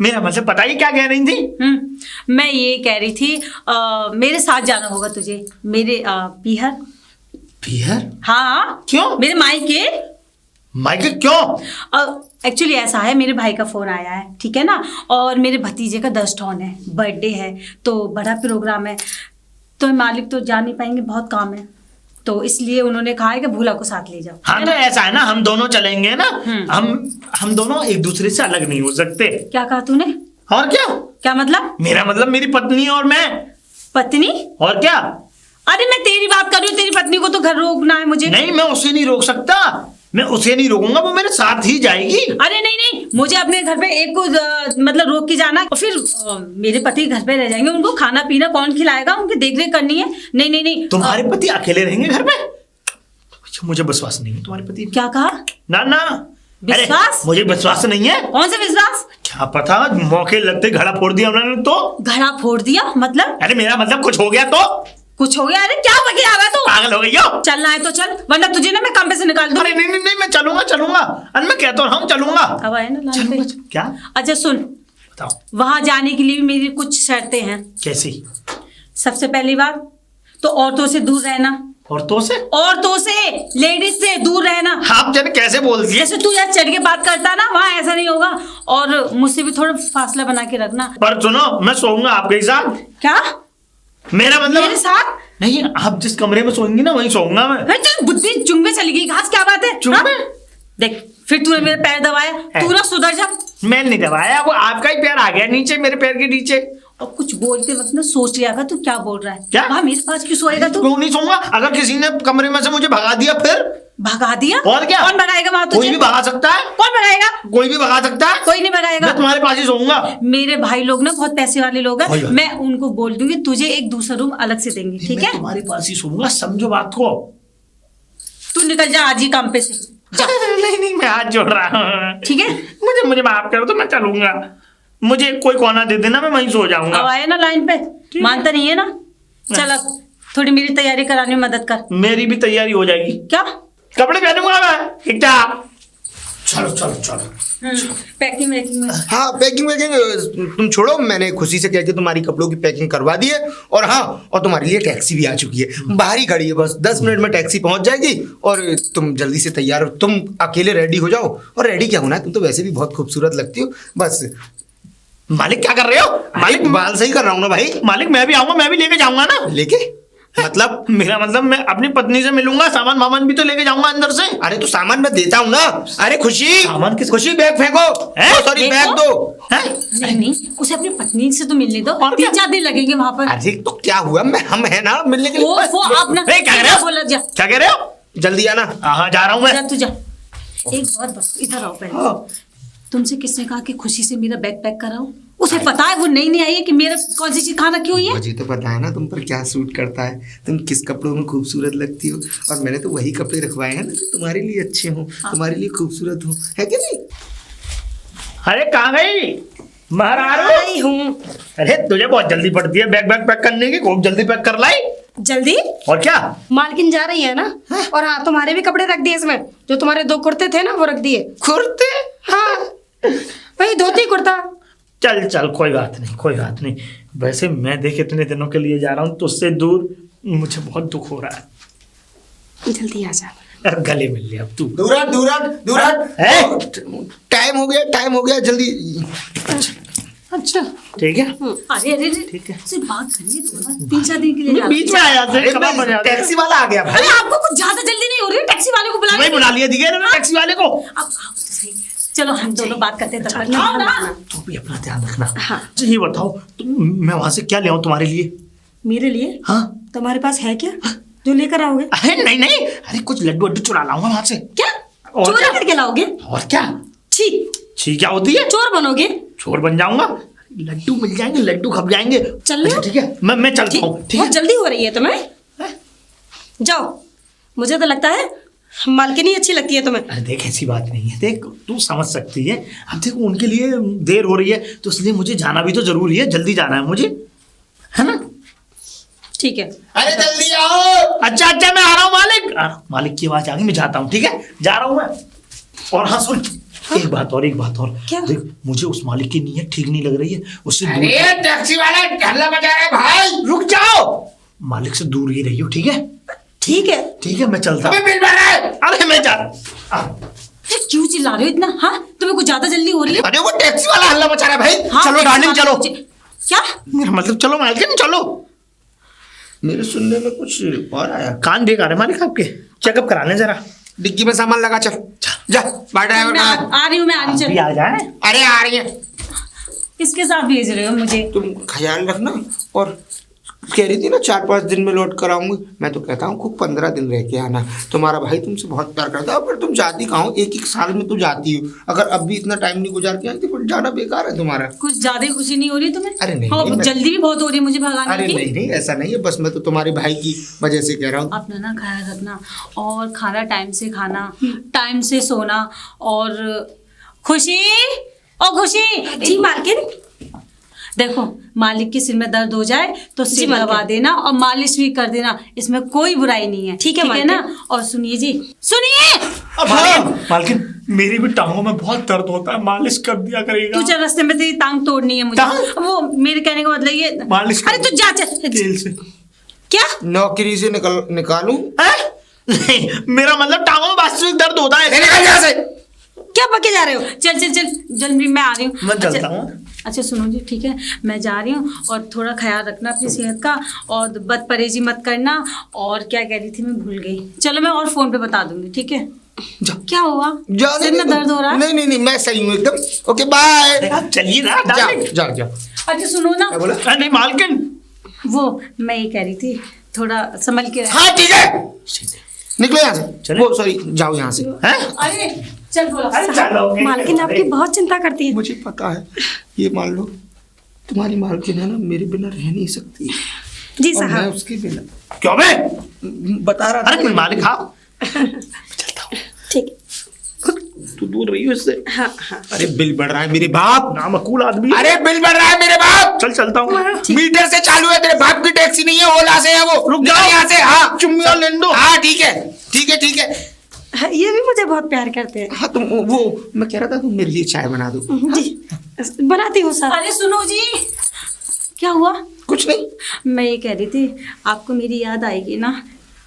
S1: मेरा मतलब बताइए क्या कह रही थी?
S3: मैं ये कह रही थी, मेरे साथ जाना होगा तुझे, मेरे पीहर।
S1: बिहार?
S3: हाँ।
S1: क्यों?
S3: मेरे मायके।
S1: मायके क्यों?
S3: एक्चुअली ऐसा है, मेरे भाई का फोन आया है, ठीक है ना, और मेरे भतीजे का डस्टोन है, बर्थडे है, तो बड़ा प्रोग्राम है, तो मालिक तो जा नहीं पाएंगे, बहुत काम है, तो इसलिए उन्होंने कहा है कि भोला को साथ ले जाओ।
S1: हाँ तो ऐसा है ना, हम दोनों चलेंगे ना। हम दोनों एक दूसरे से अलग नहीं हो सकते।
S3: क्या कहा तूने?
S1: और क्या?
S3: क्या मतलब?
S1: मेरा मतलब मेरी पत्नी और मैं।
S3: पत्नी?
S1: और क्या?
S3: अरे मैं तेरी बात कर रही हूँ, तेरी पत्नी को तो घर रोकना है मुझे।
S1: नहीं, मैं उसे नहीं रोक सकता, मैं उसे नहीं रोकूंगा, वो मेरे साथ ही जाएगी।
S3: अरे नहीं नहीं, मुझे अपने घर पे एक को मतलब रोक के जाना, और फिर मेरे पति घर पे रह जाएंगे, उनको खाना पीना कौन खिलाएगा, उनकी देख रेख करनी है। नहीं नहीं नहीं।
S1: तुम्हारे पति अकेले रहेंगे घर पे? मुझे विश्वास नहीं है तुम्हारे पति।
S3: क्या कहा?
S1: ना ना,
S3: विश्वास?
S1: मुझे विश्वास नहीं है।
S3: कौन सा विश्वास?
S1: क्या पता, मौके लगते घड़ा फोड़ दिया उन्होंने तो।
S3: घड़ा फोड़ दिया मतलब?
S1: अरे मेरा मतलब कुछ हो गया तो।
S3: कुछ हो गया? अरे क्या बके आ रहा तू?
S1: पागल हो गई हो?
S3: चलना है तो चल, वरना तुझे ना मैं काम पे से निकाल दूँ।
S1: अरे नहीं नहीं नहीं, मैं चलूंगा। अरे मैं कहता हूँ चलूंगा।
S3: अब आए ना लाइन पे।
S1: क्या?
S3: अच्छा सुन,
S1: बताओ
S3: वहां जाने के लिए भी मेरी कुछ शर्तें हैं।
S1: कैसी?
S3: सबसे पहली बात तो औरतों से दूर रहना।
S1: औरतों से?
S3: औरतों से, लेडीज से दूर रहना।
S1: आप जाने कैसे बोल दिए?
S3: जैसे तू यार चढ़ के बात करता ना, वहाँ ऐसा नहीं होगा, और मुझसे भी थोड़ा फासला बना के रखना।
S1: पर सुनो, मैं सोऊंगा आपके साथ।
S3: क्या?
S1: मेरा मतलब
S3: मेरे साथ?
S1: नहीं, आप जिस कमरे में सोएंगी ना वहीं सोऊंगा मैं।
S3: अरे तेरी बुद्धि चुंग में चली गई घास, क्या बात है?
S1: चुंग में?
S3: हाँ? देख फिर तूने मेरे पैर दबाया, तू ना सुधर जा।
S1: मैं नहीं दबाया, वो आपका ही पैर आ गया नीचे, मेरे पैर के नीचे।
S3: और कुछ बोलते वक्त ना सोच लिया कर तू क्या बोल रहा है।
S1: क्या?
S3: वहाँ मेरे पास क्यों सोएगा तू?
S1: क्यों नहीं सोऊंगा? अगर किसी ने कमरे में से मुझे भगा दिया फिर?
S3: भगा दिया?
S1: और क्या?
S3: कौन भगाएगा वहाँ तुझे?
S1: कोई भी भगा सकता है।
S3: कौन भगाएगा?
S1: कोई भी भगा सकता है।
S3: कोई नहीं भगाएगा।
S1: मैं तुम्हारे पास ही सोऊंगा।
S3: मेरे भाई लोग ना बहुत पैसे वाले लोग
S1: वही
S3: हैं,
S1: बात।
S3: मैं उनको बोल दूंगी तुझे एक दूसरा रूम अलग से देंगे, ठीक
S1: मैं
S3: है?
S1: तुम्हारे पास ही सोऊंगा, समझो बात को।
S3: तू निकल जा आज ही काम पे से, जा।
S1: नहीं, मैं हाथ जोड़ रहा हूँ।
S3: ठीक है?
S1: मुझे माफ कर दो, मैं चलूंगा। मुझे कोई कोना दे देना, मैं वहीं सो जाऊंगा।
S3: अब आए ना लाइन पे, मानता नहीं है ना? चल अब थोड़ी मेरी तैयारी कराने में मदद कर।
S1: मेरी भी तैयारी हो जाएगी।
S3: क्या?
S1: कपड़े पहनूंगा मैं, ठीक है? चलो।
S3: पैकिंग वैकिंग में।
S4: हाँ पैकिंग तुम छोड़ो, मैंने खुशी से कह के तुम्हारी कपड़ों की पैकिंग करवा दी है। और हाँ, और तुम्हारे लिए टैक्सी भी आ चुकी है, बाहर ही खड़ी है, बस 10 मिनट में टैक्सी पहुंच जाएगी। और तुम जल्दी से तैयार हो, तुम अकेले रेडी हो जाओ। और रेडी क्या होना है, तुम तो वैसे भी बहुत खूबसूरत लगती हो। बस
S1: मालिक क्या कर रहे हो?
S4: मालिक बाल सही कर रहा हूँ ना भाई।
S1: मालिक मैं भी आऊंगा, मैं भी लेके जाऊंगा ना।
S4: लेके मतलब?
S1: मेरा मतलब मैं अपनी पत्नी से मिलूंगा, सामान वामान भी तो लेके जाऊंगा अंदर से।
S4: अरे तो सामान मैं देता हूँ ना। अरे खुशी,
S1: सामान किस?
S4: खुशी बैग फेंको, सॉरी
S3: देखो।
S4: बैग दो।
S1: हैं?
S3: नहीं उसे अपनी पत्नी से तो मिलने दो,
S1: और क्या?
S3: 3-4 दिन लगेंगे वहां पर।
S1: अरे तो
S4: क्या हुआ, मैं हम है ना मिलने के लिए।
S3: वो आप ना
S2: क्या कह रहे हो?
S3: बोला जा,
S2: क्या कह रहे हो?
S4: जल्दी आना।
S2: हाँ जा रहा हूँ मैं।
S3: जा तू जा। एक बात बस, इधर आओ पहले। तुमसे किसने कहा कि खुशी से मेरा बैग पैक कराओ? उसे पता है वो नहीं आई है कि मेरा कौन सी चीज खाना क्यों है।
S4: मुझे तो पता है ना तुम पर क्या सूट करता है, तुम किस कपड़ों में खूबसूरत लगती हो, और मैंने तो वही कपड़े रखवाए हैं ना जो तुम्हारे लिए अच्छे हों, तुम्हारे लिए खूबसूरत हो, है कि नहीं?
S2: अरे कहाँ गई महाराज?
S5: आई हूँ।
S2: अरे तुझे बहुत जल्दी पड़ती है बैग पैक करने की, खूब जल्दी पैक कर लाई।
S5: जल्दी?
S2: और क्या?
S5: मालकिन जा रही है ना। और हाँ, तुम्हारे भी कपड़े रख दिए इसमें, जो तुम्हारे 2 कुर्ते थे ना वो रख दिए।
S4: कुर्ते?
S5: हाँ, वही धोती कुर्ता।
S2: चल चल कोई बात नहीं, कोई बात नहीं। वैसे मैं देख इतने दिनों के लिए जा रहा हूँ तो उससे दूर, मुझे बहुत दुख हो रहा है।
S5: जल्दी आ जा।
S2: यार गले मिल लिया अब तू।
S4: दूरट दूरट दूरट, टाइम हो गया जल्दी।
S5: अच्छा
S2: ठीक है
S3: अरे अरे अरे,
S2: ठीक है।
S3: सिर्फ बात करनी तो ना, 3-4 दिन के लिए जा
S2: बीच में आया था,
S4: अरे
S2: कब बन जाते?
S4: टैक्सी वाला आ गया भाई।
S3: अरे आपको कुछ ज्यादा जल्दी नहीं हो रही है? टैक्सी वाले को बुला
S2: वही बुला लिया दिखे ना टैक्सी वाले को।
S3: अब आओ तो सही। चलो हम दोनों बात करते हैं तब तक।
S5: ना,
S3: आओ
S5: ना,
S3: ना।
S5: ना।
S2: तू भी अपना ध्यान रखना।
S5: हाँ।
S2: अच्छा ये बताओ मैं वहां से क्या ले आऊं तुम्हारे लिए?
S5: मेरे लिए?
S2: हाँ
S5: तुम्हारे पास है क्या जो लेकर आओगे?
S2: अरे नहीं नहीं, अरे कुछ लड्डू वड्डू चुरा लाऊंगा वहां से।
S5: क्या
S2: और
S5: चोरी
S2: क्या?
S5: करके लाओगे?
S2: और क्या?
S5: छी,
S2: छी क्या होती है?
S5: चोर बनोगे?
S2: चोर बन जाऊंगा, लड्डू मिल जाएंगे, लड्डू खप जाएंगे।
S5: चल लो।
S2: अच्छा ठीक है, मैं चलता हूँ। ठीक
S5: बहुत
S2: है
S5: जल्दी हो रही है तुम्हें। जाओ, मुझे तो लगता है मालकिन ही अच्छी लगती है तुम्हें।
S2: अरे देख ऐसी बात नहीं है, देख तू समझ सकती है। अब देखो उनके लिए देर हो रही है तो इसलिए मुझे जाना भी तो जरूरी है, जल्दी जाना है मुझे, है ना?
S5: ठीक है।
S4: अरे जल्दी आओ।
S2: अच्छा अच्छा मैं आ रहा हूँ मालिक। मालिक की आवाज आ गई, मैं जाता हूँ। ठीक है जा रहा हूँ मैं। और हाँ सुन, एक बात और
S5: क्या?
S2: देख मुझे उस मालिक की नीयत ठीक नहीं लग रही है, उससे दूर।
S4: अरे टैक्सी वाला हल्ला मचा रहा है भाई।
S2: रुक जाओ, मालिक से दूर ही रहियो। ठीक है
S5: ठीक है,
S2: मैं चलता हूँ।
S4: अबे बिल भर रहा है।
S2: अरे मैं जा
S3: अरे क्यों चिल्ला रहे हो इतना? हाँ तुम्हें कुछ ज्यादा जल्दी हो रही है?
S4: अरे वो टैक्सी वाला हल्ला मचा रहा है भाई।
S3: हाँ,
S2: चलो
S3: टैक्सी
S2: डार्लिंग,
S3: वाला
S2: चलो।
S3: मुझे- क्या?
S2: मेरा मतलब चलो मालिक चलो।
S4: मेरे सुनने में कुछ और आया।
S2: कान बेकार है मालिक आपके, चेकअप कराने जरा।
S4: डिग्गी में सामान लगा, चल जा बाहर ड्राइवर
S3: मैं
S4: का।
S3: आ रही हूँ, मैं आ रही हूँ।
S2: भी
S3: चल,
S2: आ जाए।
S4: अरे आ रही है,
S3: किसके साथ भेज रहे हो मुझे?
S4: तुम ख्याल रखना। और कह रही थी ना 4-5 दिन में लौट कर आऊंगी, मैं तो कहता हूँ खूब 15 दिन रह के आना। तुम्हारा भाई तुमसे बहुत प्यार करता है, पर तुम जाती कहाँ हो? एक साल में तो जाती हो। अगर अब भी इतना टाइम नहीं गुजार के आई तो फिर जाना बेकार है तुम्हारा।
S3: कुछ ज्यादा ही खुशी नहीं हो रही तुम्हें?
S4: अरे नहीं,
S3: हाँ,
S4: नहीं, मैं-
S3: जल्दी भी बहुत हो रही है मुझे भगाने
S4: अरे
S3: की।
S4: नहीं ऐसा नहीं है, बस मैं तो तुम्हारे भाई की वजह से कह रहा हूँ।
S3: अपना ना ख्याल रखना, और खाना टाइम से खाना, टाइम से सोना। और खुशी, ओ खुशी।
S5: जी मालकिन।
S3: देखो मालिक के सिर में दर्द हो जाए तो
S5: जी,
S3: सिर
S5: मालकिन।
S3: दबा देना और मालिश भी कर देना, इसमें कोई बुराई नहीं है।
S5: ठीक है,
S3: है
S5: मालकिन।
S3: ना? और सुनिए जी, सुनिए।
S2: मालकिन मेरी भी टांगों में बहुत दर्द होता है, मालिश कर दिया करेगा।
S3: तू चल, रास्ते में तेरी टांग तोड़नी है मुझे।
S2: टांग?
S3: वो मेरे कहने का मतलब ये।
S2: मालिश कर
S3: अरे तू जा चल।
S2: तेल से।
S3: क्या?
S4: नौकरी से निकालूं?
S2: हैं? नहीं मेरा मतलब टांगों में वास्तविक दर्द होता है।
S4: निकल यहाँ से।
S5: क्या पके जा रहे हो?
S3: चल चल चल जल्दी, मैं आ रही हूँ।
S2: मैं चलता
S3: अच्छा-
S2: हूँ।
S3: अच्छा सुनो जी, ठीक है मैं जा रही हूँ, और थोड़ा ख्याल रखना अपनी सेहत का, और बदपरहेजी मत करना। और क्या कह रही थी मैं भूल गई। चलो मैं और फोन पे बता दूंगी, ठीक है?
S4: जा
S3: क्या हुआ?
S4: जा
S3: सिर में दर्द हो रहा है?
S4: नहीं मैं सही हूँ एकदम। Okay bye.
S2: अरे आप चलिए ना
S4: जा
S2: डार्लिंग।
S4: जा जा।
S3: अच्छा सुनो ना,
S4: क्या बोला?
S2: अरे नहीं मालकिन।
S3: वो मैं ये कह रही थी थोड़ा संभल के रह।
S4: हाँ ठीक है, निकलो यहाँ से।
S2: चले?
S4: वो सॉरी, जाओ यहाँ से।
S2: हैं?
S3: अरे चल बोला।
S2: अरे चलो।
S5: मालकिन आपकी बहुत चिंता करती है।
S4: मुझे पता है, ये मान लो तुम्हारी मालकिन है ना, मेरे बिना रह नहीं सकती।
S5: जी
S4: और मैं
S5: साहब।
S4: उसके बिना
S2: क्यों बे?
S4: बता रहा
S2: अरे
S4: था।
S2: मालिक हाँ चलता हूँ,
S5: ठीक
S2: तू दूर रही हो इससे।
S5: है। हाँ हाँ।
S4: अरे बिल बढ़ रहा है मेरे बाप।
S2: ना मकूल आदमी।
S4: अरे बिल बढ़ रहा है मेरे बाप।
S2: चल चलता हूँ मैं।
S4: मीटर से चालू है, तेरे बाप की टैक्सी नहीं है, ओला से है वो।
S2: रुक
S4: निकल
S2: जाओ।
S4: यहाँ से। हाँ
S2: चुम्मी और लेने दो।
S4: हाँ ठीक है ठीक है ठीक है।
S5: हाँ, ये भी मुझे बहुत प्यार करते हैं।
S4: हाँ तुम वो मैं कह रहा था तुम मेरे लिए चाय बना दो।
S5: जी बनाती हूँ साहब।
S3: अरे सुनो जी, क्या हुआ?
S4: कुछ नहीं।
S3: मैं ये कह रही थी आपको मेरी याद आएगी ना,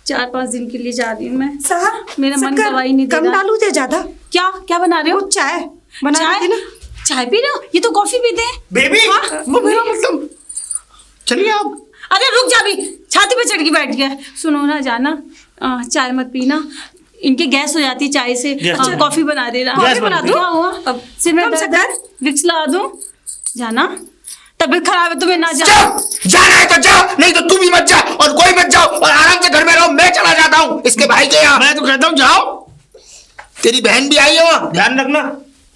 S3: 4-5 दिन के लिए जा रही हूँ मैं।
S5: साहब
S3: मेरा मन
S5: शक्कर
S3: गवाही नहीं दे
S5: कम
S3: रहा।
S5: डालू थे ज्यादा?
S3: क्या क्या बना रहे हो?
S5: वो चाय बना
S3: चाय?
S5: रही थी ना।
S3: चाय पी रहे हो? ये तो कॉफी पीते हैं।
S2: बेबी
S3: हाँ?
S2: वो मेरा मतलब चलिए आप।
S3: अरे रुक जा भी, छाती पे चढ़ के बैठ गया। सुनो ना जाना, चाय मत पीना, इनके गैस हो जाती है चाय से।
S2: अच्छा।
S3: कॉफी बना देना।
S2: गैस
S3: कॉफी बना
S2: बन
S3: दूं? क्या हुआ? अब सिर में
S5: कम
S3: दर्द
S5: शक्कर?
S3: है, विक्स ला दूं? जाना, तबीयत खराब है तुम्हें ना जा।
S4: जाना है तो जाओ, नहीं तो तू भी मत जा और कोई मत जाओ और आराम से घर में रहो। मैं चला जाता हूँ इसके भाई के यहाँ।
S1: मैं तो कहता हूँ जाओ।
S4: तेरी बहन भी आई है वहाँ, ध्यान रखना।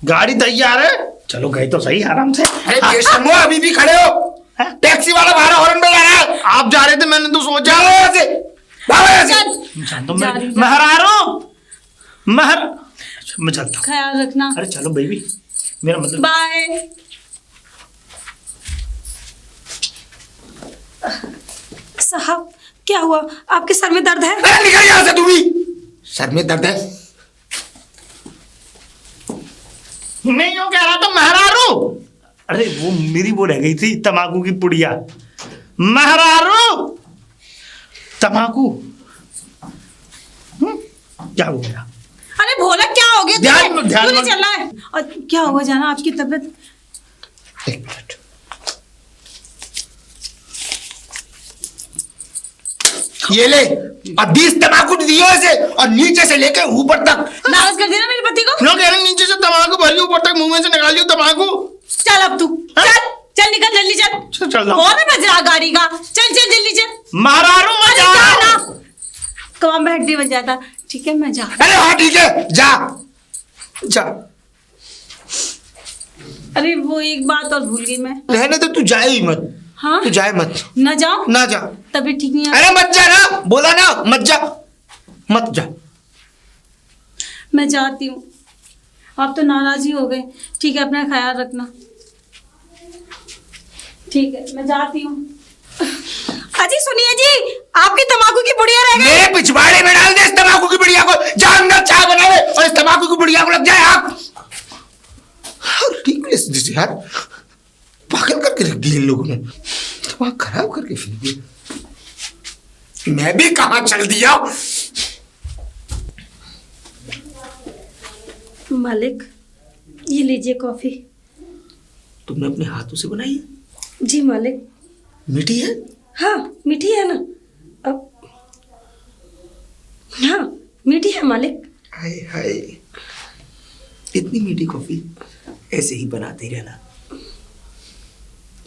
S1: गाड़ी तैयार है, चलो गए तो सही आराम से।
S4: अरे बेशर्मो, अभी भी खड़े हो? टैक्सी वाला बाहर हॉर्न बजा रहा है।
S1: आप जा रहे थे, मैंने तो सोचा।
S3: जा रही हूँ।
S1: महरारो मैं चलता हूँ।
S3: ख्याल रखना।
S1: अरे चलो बेबी, मेरा मतलब।
S3: बाय। साहब क्या हुआ, आपके सर में दर्द है?
S4: अरे निकल यहाँ से तू भी। सर में दर्द है?
S1: मैं यूं कह रहा था महरारू। अरे वो मेरी वो रह गई थी तम्बाकू की पुड़िया। महरारू तम्बाकू। क्या हो गया?
S3: अरे भोला क्या हो गया?
S1: ध्यान
S3: क्यों नहीं चल रहा है? और क्या हुआ जाना, आपकी तबीयत?
S4: एक मिनट। ये ले, अब 20 तम्बाकू दियो इसे और नीचे से लेके ऊपर तक।
S3: नाराज कर दिया ना मेरे पति को?
S1: लोग कह रहे नीचे से तम्बाकू भरी, ऊपर तक मुंह में से निकाल लियो तम्बाकू।
S3: चल अब तू चल निकल जल्दी चल।
S1: चल
S3: और भी बज रहा गाड़ी का। चल जल्दी चल।
S1: महरारू मत जाओ।
S3: कहाँ में हड्डी बन जाता। ठीक है मैं जा।
S4: अरे हाँ ठीक है, जा जा।
S3: अरे वो एक बात और भूल गई मैं।
S4: रहने तो तू जाए ही मत।
S3: हाँ
S4: तू जाए मत।
S3: ना जाओ?
S4: ना जा।
S3: तबीयत ठीक नहीं है।
S4: अरे मत जा ना, बोला ना मत जा, मत जा।
S3: मैं जाती हूँ। आप तो नाराज ही हो गए। ठीक है अपना ख्याल रखना। ठीक है मैं जाती हूँ। अजी सुनिए जी, आपकी तम्बाकू की बुढ़िया रह गई।
S4: मेरे पिछवाड़े में डाल दे इस तम्बाकू की बुढ़िया को। जा अंदर चाय बनावे और इस तम्बाकू की बुढ़िया को लग जाए आग। रिडिकुलस दिस यार, पागल करके रख दिया इन लोगों ने, दिमाग खराब करके फेंक दिया। मैं भी कहाँ चल दिया।
S5: मालिक ये लीजिए कॉफी।
S4: तुमने अपने हाथों से बनाई है?
S5: जी मालिक।
S4: मीठी है?
S5: हाँ मीठी है ना। अब हाँ मीठी है मालिक।
S4: हाय हाय, इतनी मीठी कॉफी ऐसे ही बनाते ही रहना।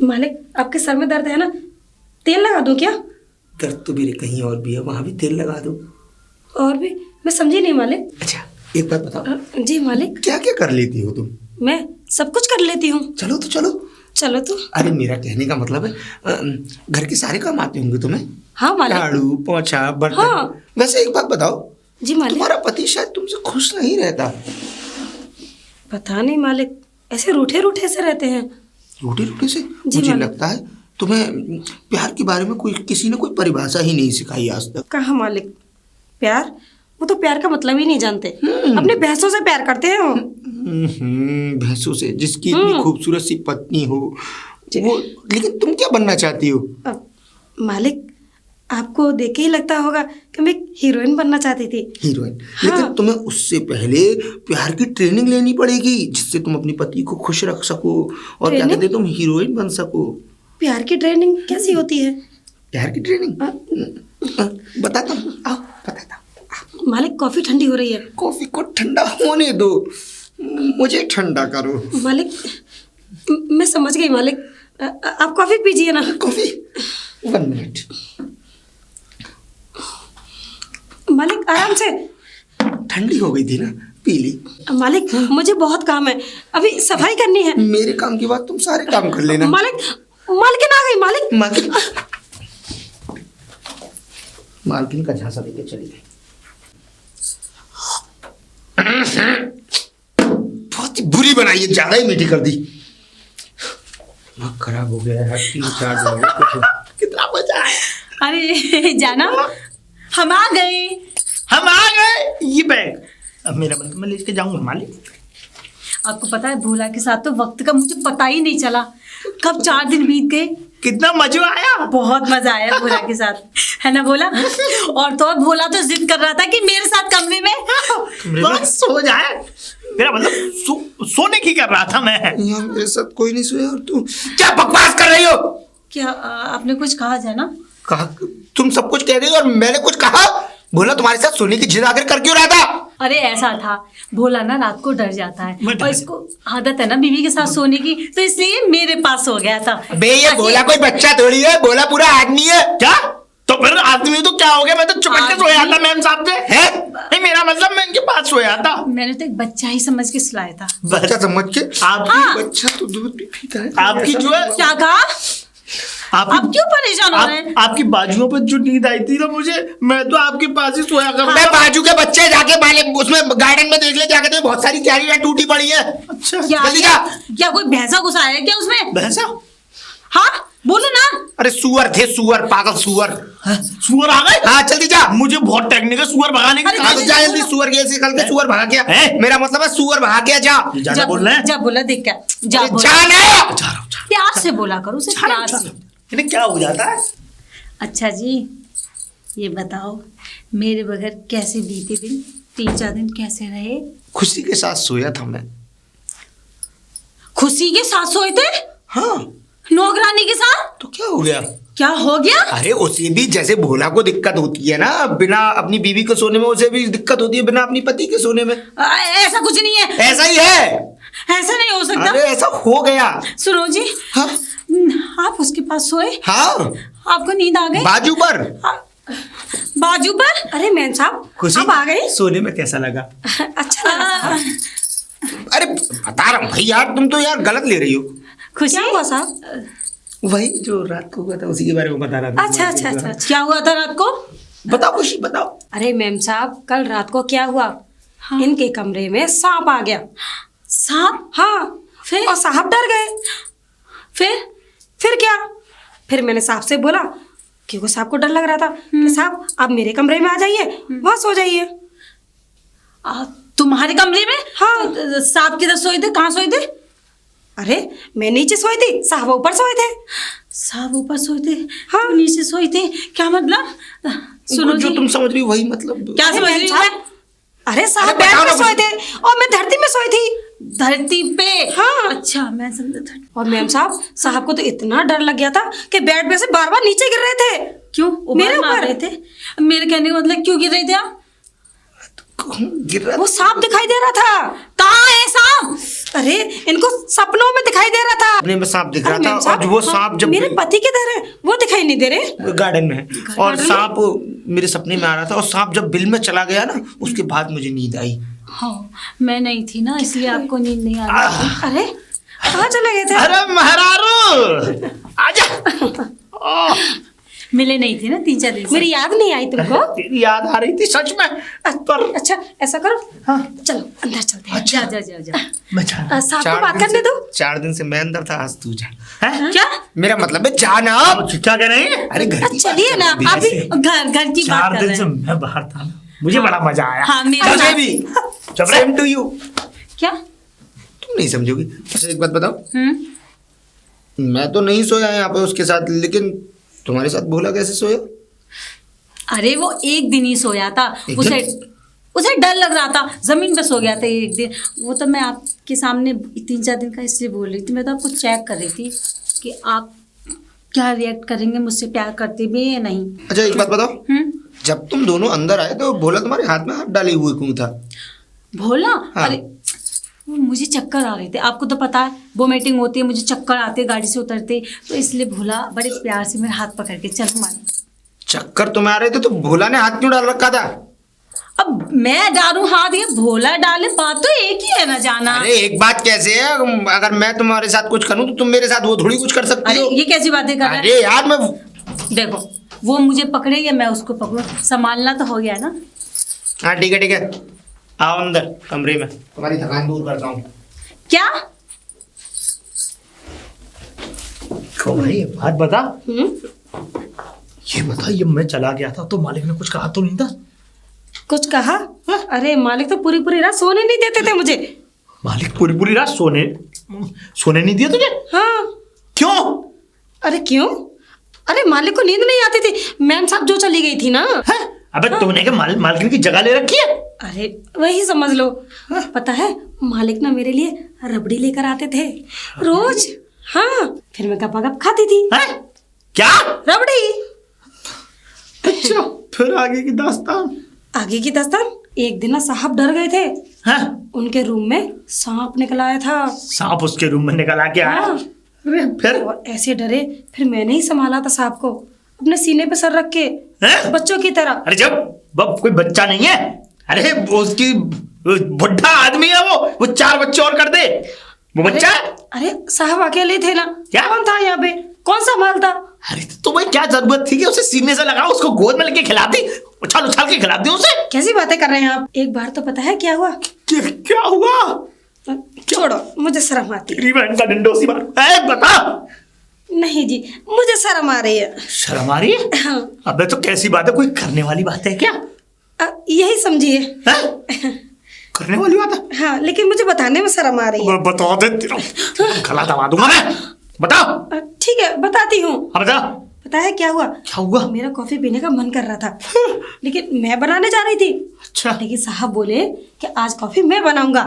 S5: मालिक आपके सर में दर्द है ना, तेल लगा दूं क्या?
S4: दर्द तो मेरे कहीं और भी है, वहां भी तेल लगा दो।
S5: और भी? मैं समझी नहीं मालिक।
S4: अच्छा एक बात बताओ।
S5: जी मालिक।
S4: क्या क्या कर लेती हो तुम?
S5: मैं सब कुछ कर लेती हूँ।
S4: चलो तो चलो।
S5: चलो तो।
S4: अरे मेरा कहने का मतलब है घर के सारे काम आते होंगे तुम्हें?
S5: हाँ मालिक।
S4: झाड़ू पोछा बर्तन।
S5: हाँ।
S4: वैसे एक बात बताओ,
S5: जी मालिक।
S4: तुम्हारा पति शायद तुमसे खुश नहीं रहता।
S5: पता नहीं मालिक, ऐसे रूठे रूठे से रहते हैं।
S4: रूठे रूठे से?
S5: जी
S4: मुझे
S5: मालिक।
S4: लगता है तुम्हें प्यार के बारे में कोई किसी ने कोई परिभाषा ही नहीं सिखाई आज तक।
S5: कहाँ मालिक, प्यार? वो तो प्यार का मतलब ही नहीं जानते। अपने भैंसों से प्यार करते हैं वो।
S4: भैंसों से, जिसकी इतनी खूबसूरत सी पत्नी हो वो। लेकिन तुम क्या बनना चाहती हो?
S5: अब मालिक आपको देख के ही लगता होगा कि मैं एक हीरोइन बनना चाहती थी।
S4: हीरोइन?
S5: हाँ।
S4: लेकिन तुम्हें उससे पहले प्यार की ट्रेनिंग लेनी पड़ेगी, जिससे तुम अपनी पति को खुश रख सको और क्या कहते हैं तुम हीरोइन बन सको।
S5: प्यार की ट्रेनिंग कैसी होती है?
S4: प्यार की ट्रेनिंग बताता हूँ, आओ बताता हूँ।
S5: मालिक कॉफी ठंडी हो रही है।
S4: कॉफी को ठंडा होने दो, मुझे ठंडा करो।
S5: मालिक मैं समझ गई मालिक, आप कॉफी पीजिए ना।
S4: Coffee 1 minute.
S5: मालिक आराम से।
S4: ठंडी हो गई थी ना, पी ली।
S5: मालिक मुझे बहुत काम है, अभी सफाई करनी है।
S4: मेरे काम के बाद तुम सारे काम कर लेना।
S5: मालिक मालकिन आ गई। मालिक
S4: मालकिन का झांसा देके चली गई। बहुत ही बुरी बनाई है, ज्यादा ही मीठी कर दी। दिमाग खराब हो गया है। 3-4 दिन हो गए। कितना मजा आया।
S3: अरे जाना हम आ गए।
S1: ये बैग अब मेरा बंद, मैं लेके जाऊंगा मालिक।
S3: आपको पता है भोला के साथ तो वक्त का मुझे पता ही नहीं चला, कब 4 दिन बीत गए।
S1: कितना मजा आया।
S3: बहुत मजा आया भोला के साथ, है ना भोला? और तो और भोला तो जिद कर रहा था कि मेरे साथ कमरे में
S1: बस सो जाए। मेरा मतलब सोने की कर रहा था मैं।
S4: यहाँ मेरे साथ कोई नहीं सोया और तू क्या बकवास कर रही हो?
S3: क्या आपने कुछ कहा जाना?
S4: कहा? तुम सब कुछ कह रही हो और मैंने कुछ कहा? भोला तुम्हारे साथ सोने की जिद आखिर कर क्यों रहा था?
S3: अरे ऐसा था, भोला ना रात को डर जाता है
S1: मैं डर
S3: और इसको आदत है ना बीवी के साथ सोने की, तो इसलिए मेरे पास हो गया था।
S4: बे ये भोला कोई बच्चा थोड़ी है, भोला पूरा आदमी है।
S1: क्या? तो फिर आदमी तो क्या हो गया? मैं तो चुपट के सोया था मैम साहब से।
S4: है?
S1: नहीं, मेरा मतलब मैं इनके पास सोया था।
S3: मैंने तो एक बच्चा ही समझ के सुलाया था।
S4: बच्चा समझ के?
S1: आपकी
S3: हाँ।
S4: बच्चा तो दूध भी पीता है।
S1: आपकी जो है
S3: क्या कहा?
S1: आप
S3: क्यों परेशान हो रहे हैं?
S1: आपकी बाजुओं पर जो नींद आई थी ना मुझे, मैं तो आपके पास ही सोया कर
S4: मैं बाजू के बच्चे जाके वाले उसमें गार्डन में देख ले, जाके देख बहुत सारी क्यारियां टूटी पड़ी है।
S1: अच्छा,
S3: क्या
S4: जल्दी जा।
S3: क्या कोई भैंसा घुसा है क्या उसमें?
S1: भैंसा?
S3: हाँ बोलो ना।
S4: अरे सुअर थे, सुअर, पागल सुअर।
S1: सुअर आ गए?
S4: हाँ जल्दी जा।
S1: मुझे बहुत टेक्निक है सुअर भगाने की।
S3: अरे,
S4: हाँ तो जा जल्दी, सुअर गया से कल के सुअर भाग गया।
S1: हैं?
S4: मेरा मतलब है सुअर भाग गया। जा
S1: ज्यादा बोल रहे हैं?
S3: जा बोला देख क्या, जा
S4: अरे
S3: बोला।
S4: जा ना।
S1: जा रहा हूँ, जा
S3: प्यार से बोला करो उसे,
S1: रहा हूँ।
S3: प्यार से।
S1: इन्हें क्या हो जाता है?
S3: अच्छा जी, ये बताओ मेरे बगैर कैसे बीते दिन, 3-4 दिन कैसे रहे?
S4: खुशी के साथ सोया था मैं।
S3: खुशी के साथ सोए थे?
S4: हाँ
S3: नौकरानी के साथ?
S4: तो क्या हो गया?
S3: क्या हो गया?
S4: अरे उसे भी जैसे भोला को दिक्कत होती है ना बिना अपनी बीवी के सोने में, उसे भी दिक्कत होती है बिना अपनी पति के सोने में।
S3: ऐसा कुछ नहीं है,
S4: ऐसा ही है।
S3: ऐसा नहीं हो सकता।
S4: अरे ऐसा हो गया।
S3: सुनो जी,
S4: हाँ
S3: आप उसके पास सोए,
S4: हाँ
S3: आपको नींद आ गई?
S4: बाजू पर।
S3: बाजू पर?
S5: अरे मैम साहब
S4: खुशी
S5: आप आ गए?
S4: सोने में कैसा लगा?
S5: अच्छा लगा।
S4: अरे बता रहा हूँ भाई यार, तुम तो यार गलत ले रही हो।
S3: खुशी
S5: क्या हुआ साहब?
S4: वही जो रात को हुआ था उसी के बारे में बता रहा था।
S5: अच्छा अच्छा अच्छा अच्छा।
S3: क्या हुआ था रात को?
S4: बताओ खुशी बताओ।
S5: अरे मैम साहब कल रात को क्या हुआ?
S3: हाँ।
S5: इनके कमरे में सांप आ गया।
S3: सांप?
S5: हाँ
S3: फिर?
S5: और साहब डर गए। फिर क्या? फिर मैंने साहब से बोला, क्योंकि साहब को डर लग रहा था कि साहब आप मेरे कमरे में आ जाइए, वहाँ सो जाइए।
S3: तुम्हारे कमरे में?
S5: हाँ।
S3: सांप किधर सोए थे, कहाँ सोए थे?
S5: अरे मैं नीचे सोई थी, साहब ऊपर सोए थे।
S3: सांप ऊपर सोए थे,
S5: हाँ।
S3: तुम नीचे सोई थे, क्या मतलब? सुनो
S4: जो
S3: जी,
S4: तुम समझ रही हो वही मतलब।
S3: क्या समझ रही हूँ मैं?
S5: अरे साहब
S4: अरे
S5: बेड
S4: बताओ
S5: पे
S4: ना
S5: सोए थे और मैं धरती में सोई थी।
S3: धरती पे?
S5: हाँ।
S3: अच्छा मैं समझा था।
S5: और मैम साहब को तो इतना डर लग गया था कि बेड पे से बार बार नीचे गिर रहे थे।
S3: क्यों?
S5: मेरे
S3: उबाल मार
S5: ऊपर।
S3: रहे थे? मेरे कहने का मतलब क्यों गिर रहे थे आप?
S4: गिर रहा
S5: वो सांप दिखाई दे रहा था।
S3: कहाँ है सांप?
S5: अरे इनको सपनों में दिखाई दे रहा था।
S4: अपने में सांप दिख रहा
S5: अरे
S4: था।
S5: मैम
S4: और
S5: साहब,
S4: वो सांप जब
S5: मेरे पति किधर है वो दिखाई नहीं दे रहे।
S4: गार्डन में है, और सांप मेरे सपने में आ रहा था, और सांप जब बिल में चला गया ना उसके बाद मुझे नींद आई।
S3: हाँ मैं नहीं थी ना, इसलिए आपको नींद नहीं आ रही थी।
S5: अरे कहाँ चले गए थे?
S1: अरे महरारू आजा।
S3: मिले नहीं थे ना 3-4 दिन से।
S5: मेरी याद नहीं आई तुमको?
S1: तेरी याद आ रही थी सच में। पर
S5: अच्छा ऐसा करो,
S1: हाँ।
S5: चलो अंदर चलते हैं।
S3: जा जा जा जा।
S1: मैं जा
S5: साहब को बात करने दो।
S4: 4 दिन से मैं अंदर था, आज तू जा।
S1: हैं?
S3: क्या?
S4: मेरा मतलब है जाना।
S1: आप क्या कह रहे हैं?
S4: अरे घर की
S5: चलिए ना,
S4: बात
S5: आप भी
S3: घर की बात
S1: 4
S3: कर
S1: दिन
S3: रहे
S1: से
S3: हैं।
S1: मैं बाहर था ना, मुझे बड़ा मजा आया।
S3: हाँ मेरे
S4: मुझे
S3: साथ-
S4: भी
S1: चुप रहे।
S4: Same to you.
S3: क्या?
S4: तुम नहीं समझोगी। अच्छा एक बात बताओ,
S3: हम्म।
S4: मैं तो नहीं सोया यहाँ पे उसके साथ, लेकिन तुम्हारे साथ भोला कैसे सोया?
S3: अरे वो एक दिन ही सोया था,
S4: एक
S3: उसे
S4: दिन?
S3: उसे डर लग रहा था, जमीन पे सो गया था एक दिन। वो तो मैं आपके सामने 3-4 दिन का इसलिए बोल रही थी, मैं तो आपको चेक कर रही थी कि आप क्या रिएक्ट करेंगे, मुझसे प्यार करते भी या नहीं।
S4: अच्छा एक बात बताओ,
S3: हम्म।
S4: जब तुम दोनों अंदर आए तो भोला तुम्हारे हाथ में हाथ डाले हुए क्यों था?
S3: भोला?
S4: हाँ।
S3: अरे वो मुझे चक्कर आ रहे थे, आपको तो पता है वो मीटिंग होती है, मुझे चक्कर आते गाड़ी से उतरते, तो इसलिए भोला बड़े प्यार से मेरा हाथ पकड़ के चलो मान।
S4: चक्कर तुम्हें आ रहे थे तो भोला ने हाथ क्यों डाल रखा था?
S3: अब मैं डालूं हाथ या भोला डाले, बात तो एक ही है ना जाना।
S4: अरे एक बात कैसे है, अगर मैं तुम्हारे साथ कुछ करूं तो तुम मेरे साथ वो थोड़ी कुछ कर सकती
S3: अरे
S4: हो।
S3: ये कैसी बातें कर रहे
S4: अरे यार मैं
S3: हैं? देखो वो मुझे पकड़े या मैं उसको पकड़ूं, संभालना तो हो गया ना।
S4: हाँ ठीक है आओ अंदर कमरे में, तुम्हारी थकान दूर करता हूँ।
S3: क्या?
S1: भाई बात बता, ये बता, ये मैं चला गया था तो मालिक ने कुछ कहा तो नहीं था?
S5: कुछ कहा? अरे मालिक तो पूरी रात सोने नहीं देते थे मुझे।
S1: मालिक पूरी रात सोने नहीं दिया तुझे?
S5: हाँ।
S1: क्यों?
S5: अरे क्यों? अरे मालिक को नींद नहीं आती थी, मैम साहब जो चली गई थी ना।
S1: है? अबे तुमने क्या मालकिन की जगह ले रखी है?
S5: अरे वही समझ लो। पता है मालिक ना मेरे लिए रबड़ी लेकर आते थे रोज। हाँ फिर मैं गपागप खाती थी।
S1: हैं? क्या?
S5: रबड़ी।
S1: अच्छा फिर आगे की दास्तान।
S5: आगे की दास्तान, एक दिन ना साहब डर गए थे।
S1: हाँ?
S5: उनके रूम में सांप निकल आया था।
S1: सांप उसके रूम में निकल आके आया?
S5: हाँ।
S1: अरे फिर?
S5: और ऐसे डरे, फिर मैंने ही संभाला था सांप को अपने सीने पे सर रख के,
S1: हैं?
S5: बच्चों की तरह।
S1: अरे जब कोई बच्चा नहीं है, अरे वो उसकी बुढ़ा आदमी है, वो 4 बच्चे और कर दे, वो बच्चा है?
S5: अरे साहब अकेले थे ना,
S1: क्या?
S5: कौन था यहाँ पे, कौन संभालता?
S1: अरे तो तुम्हें क्या जरूरत थी कि उसे सीने से लगाओ, उसको गोद में लेके खिलाती, उछाल उछाल के खिलाती उसे।
S5: कैसी बातें कर रहे हैं आप? एक बार तो पता है क्या हुआ?
S1: क्या हुआ?
S5: छोड़ो, मुझे शर्म आती है।
S1: तेरी बहन का डंडोसी मार। बता।
S5: नहीं जी, मुझे शर्म आ रही है।
S1: शर्म आ रही है?
S5: हाँ।
S1: अबे तो कैसी बात है, कोई करने वाली बात है क्या?
S5: यही समझिए।
S1: हैं? करने वाली बात है?
S5: हाँ, लेकिन मुझे बताने में शर्म आ रही है।
S1: बता दे, तेरा गला दबा दूंगा मैं। बता।
S5: ठीक है, बताती हूँ।
S1: हाँ बता।
S5: पता है क्या हुआ?
S1: क्या हुआ?
S5: मेरा कॉफी पीने का मन कर रहा था, लेकिन मैं बनाने जा रही थी।
S1: अच्छा।
S5: लेकिन साहब बोले कि आज कॉफी मैं बनाऊंगा।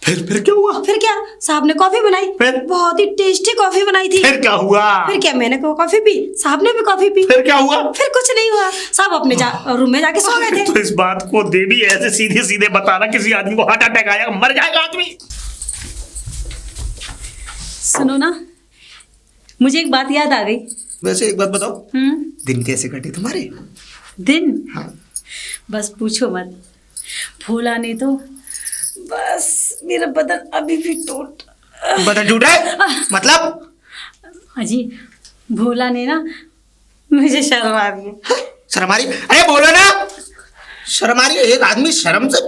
S1: फिर क्या हुआ?
S5: फिर क्या, साहब ने कॉफी बनाई।
S1: फिर?
S5: बहुत ही टेस्टी कॉफी बनाई थी।
S1: फिर क्या हुआ?
S5: फिर क्या, मैंने कॉफी पी, साहब ने भी कॉफी पी।
S1: फिर क्या हुआ?
S5: फिर कुछ नहीं हुआ, साहब अपने रूम में जाके सो गए थे।
S1: तो इस बात को देवी ऐसे सीधे सीधे बताना, किसी आदमी को हार्ट अटैक आएगा, मर जाएगा आदमी।
S3: सुनो ना, मुझे एक बात याद आ गई।
S4: वैसे एक बात बताओ, दिन कैसे कटे तुम्हारे?
S3: दिन?
S4: हाँ।
S3: बस पूछो मत। भोला ने तो बस मेरा बदन अभी भी टूट।
S4: बदन टूटा है? मतलब?
S3: अजी, भोला ने ना मुझे शर्म आ रही है।
S4: शर्म आ रही? अरे बोलो ना, शर्म आ रही है? एक आदमी शर्म से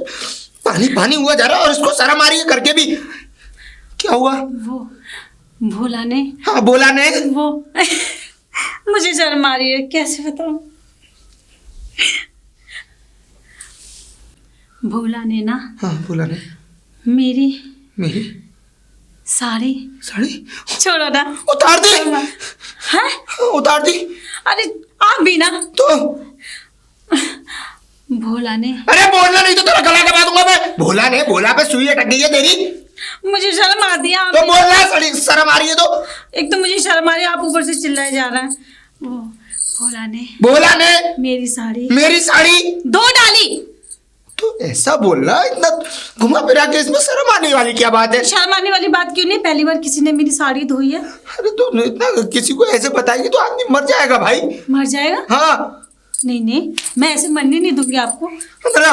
S4: पानी पानी हुआ जा रहा है और इसको शर्म आ रही है करके भी। क्या हुआ?
S3: वो भोला ने,
S4: हाँ बोला ने,
S3: वो मुझे शर्म आ रही है, कैसे बताऊं। भोला ने ना,
S4: हाँ बोला ने,
S3: मेरी
S4: मेरी
S3: साड़ी
S4: साड़ी
S3: छोड़ो ना।
S4: उतार दी।
S3: हैं?
S4: हाँ, उतार दी
S3: अरे आप भी ना।
S4: तो।
S3: भोला ने,
S4: अरे बोलना नहीं तो तेरा गला दबा दूंगा मैं। भोला ने, भोला पे सुई अटक गई है तेरी।
S3: मुझे शर्म आती है।
S4: तो बोलना, शर्म आ रही है तो।
S3: एक तो मुझे शर्म आ रही है, आप ऊपर से चिल्लाए जा रहा है। वो भोला ने,
S4: बोला ने
S3: मेरी साड़ी
S4: मेरी साड़ी
S3: दो डाली।
S4: तो ऐसा बोलना, इतना घुमा फिरा के, इसमें शर्म आने वाली क्या बात है?
S3: शर्म आने वाली बात क्यों नहीं, पहली बार किसी ने मेरी साड़ी धोई है।
S4: अरे तो इतना किसी को ऐसे बताएगी तो आदमी मर जाएगा भाई।
S3: मर जाएगा?
S4: हाँ।
S3: नहीं नहीं, मैं ऐसे मरने नहीं दूंगी आपको।
S4: अंदर